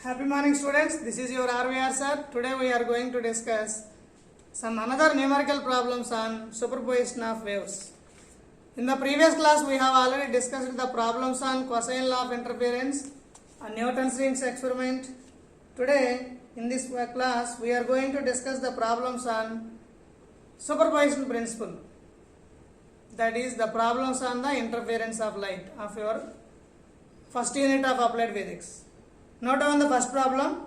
Happy morning students, this is your RVR sir. Today we are going to discuss some another numerical problems on superposition of waves. In the previous class we have already discussed the problems on cosine law of interference and Newton's rings experiment. Today in this class we are going to discuss the problems on superposition principle. That is the problems on the interference of light of your first unit of applied physics. Note down the first problem.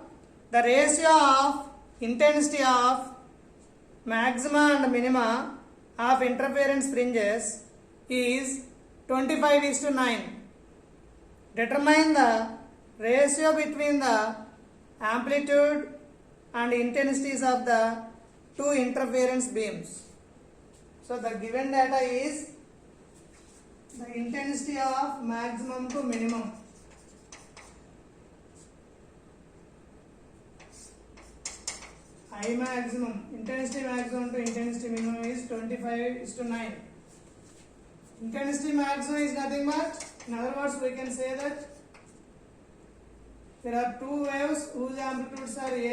The ratio of intensity of maxima and minima of interference fringes is 25:9. Determine the ratio between the amplitude and intensities of the two interference beams. So the given data is the intensity of maximum to minimum. I maximum, intensity maximum to intensity minimum is 25:9. Intensity maximum is nothing but, in other words, we can say that there are two waves whose amplitudes are A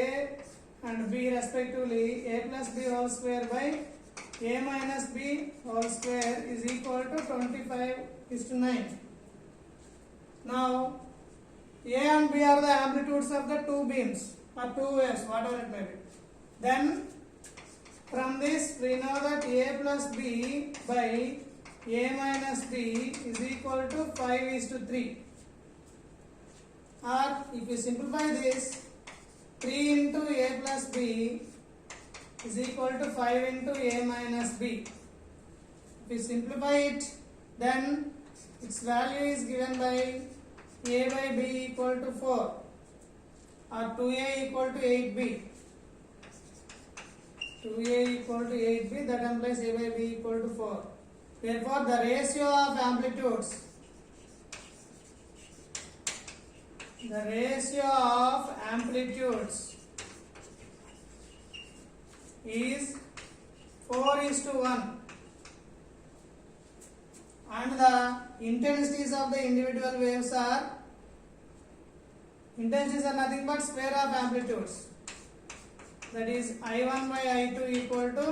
and B respectively. A plus B whole square by A minus B whole square is equal to 25:9. Now, A and B are the amplitudes of the two beams or two waves, whatever it may be. Then from this we know that A plus B by A minus B is equal to 5:3. Or if you simplify this, 3 into A plus B is equal to 5 into A minus B. If you simplify it, then its value is given by A by B equal to 4 or 2A equal to 8B. 2A equal to 8B, that implies A by B equal to 4. Therefore, the ratio of amplitudes, is 4:1, and the intensities of the individual waves are nothing but square of amplitudes. That is I1 by I2 equal to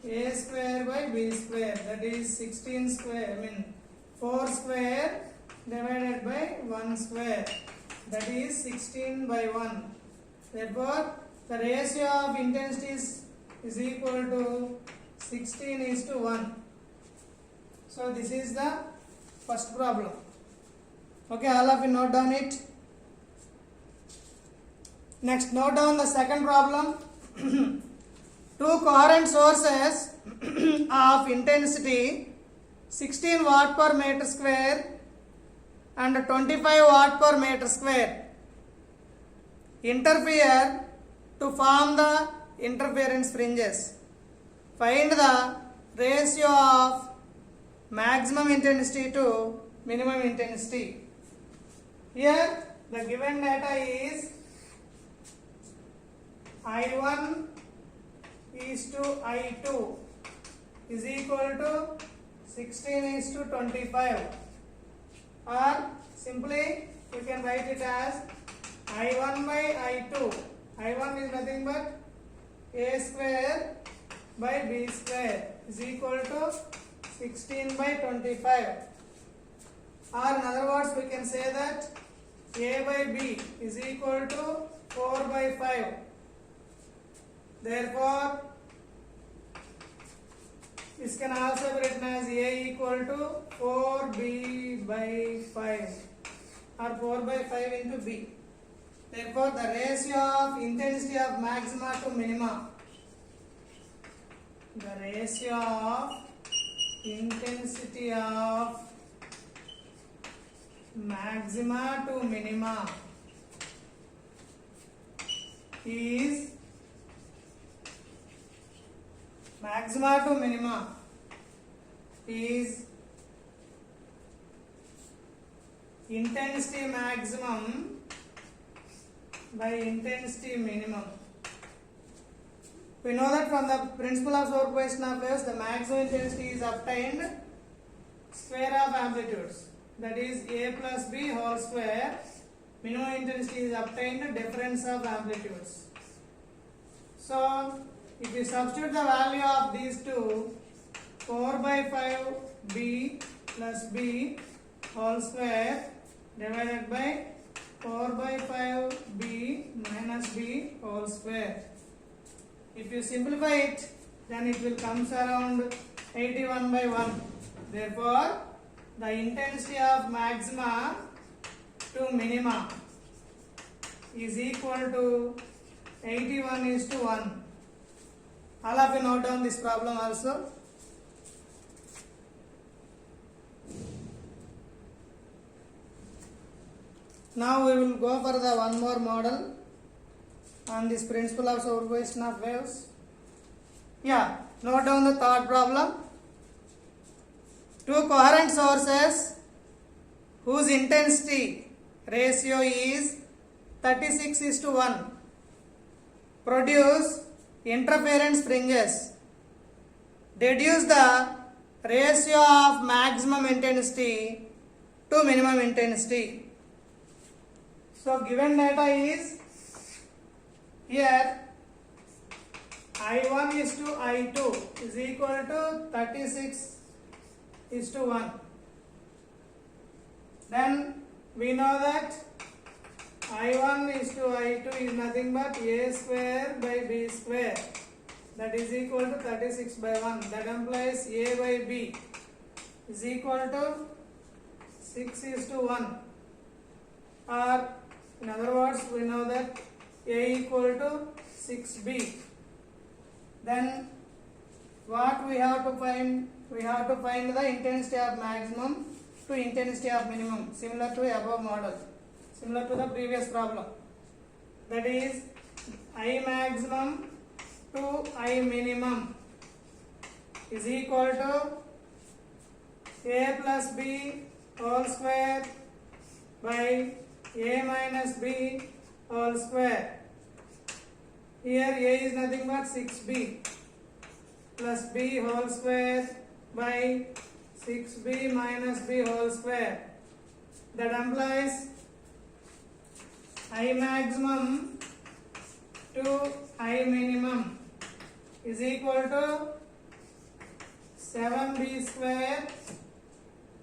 A square by B square. That is 16 square, 4 square divided by 1 square. That is 16 by 1. Therefore, the ratio of intensities is equal to 16:1. So, this is the first problem. Okay, all of you note down it. Next, note down the second problem. Two coherent sources of intensity 16 watt per meter square and 25 watt per meter square interfere to form the interference fringes. Find the ratio of maximum intensity to minimum intensity. Here the given data is I1 is to I2 is equal to 16:25, or simply you can write it as I1 by I2. I1 is nothing but A square by B square is equal to 16/25, or in other words we can say that A by B is equal to 4/5. Therefore, this can also be written as A equal to 4B by 5 or 4/5 into B. Therefore, the ratio of intensity of maxima to minima, is intensity maximum by intensity minimum. We know that from the principle of superposition of waves, the maximum intensity is obtained square of amplitudes. That is A plus B whole square minimum intensity is obtained, difference of amplitudes. So if you substitute the value of these two, 4 by 5 b plus b whole square divided by 4 by 5 b minus b whole square. If you simplify it, then it will comes around 81 by 1. Therefore, the intensity of maxima to minima is equal to 81:1. All of you note down this problem also. Now we will go for the one more model on this principle of superposition of waves. Yeah, note down the third problem. Two coherent sources whose intensity ratio is 36:1 produce interference fringes. Deduce the ratio of maximum intensity to minimum intensity. So given data is here I1 is to I2 is equal to 36:1. Then we know that I1 is to I2 is nothing but A square by B square, that is equal to 36 by 1. That implies A by B is equal to 6:1, or in other words we know that A equal to 6B. Then what we have to find? We have to find the intensity of maximum to intensity of minimum, similar to above model, similar to the previous problem. That is I maximum to I minimum is equal to A plus B whole square by A minus B whole square. Here A is nothing but 6B plus B whole square by 6B minus B whole square. That implies I maximum to I minimum is equal to 7B square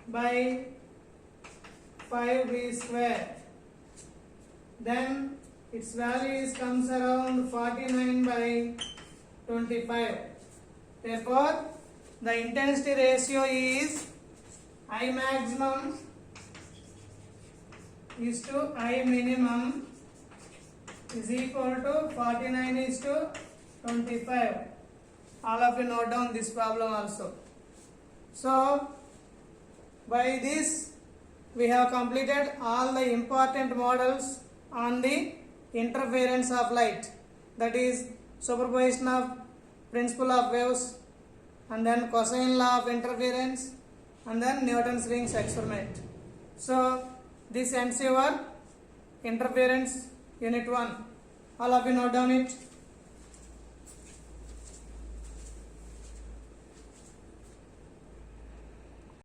by 5B square. Then its value comes around 49 by 25. Therefore, the intensity ratio is I maximum is to I minimum is equal to 49:25. All of you note down this problem also. So, by this we have completed all the important models on the interference of light, that is superposition of principle of waves, and then cosine law of interference, and then Newton's rings experiment. So this ends your interference unit 1. All of you note down it.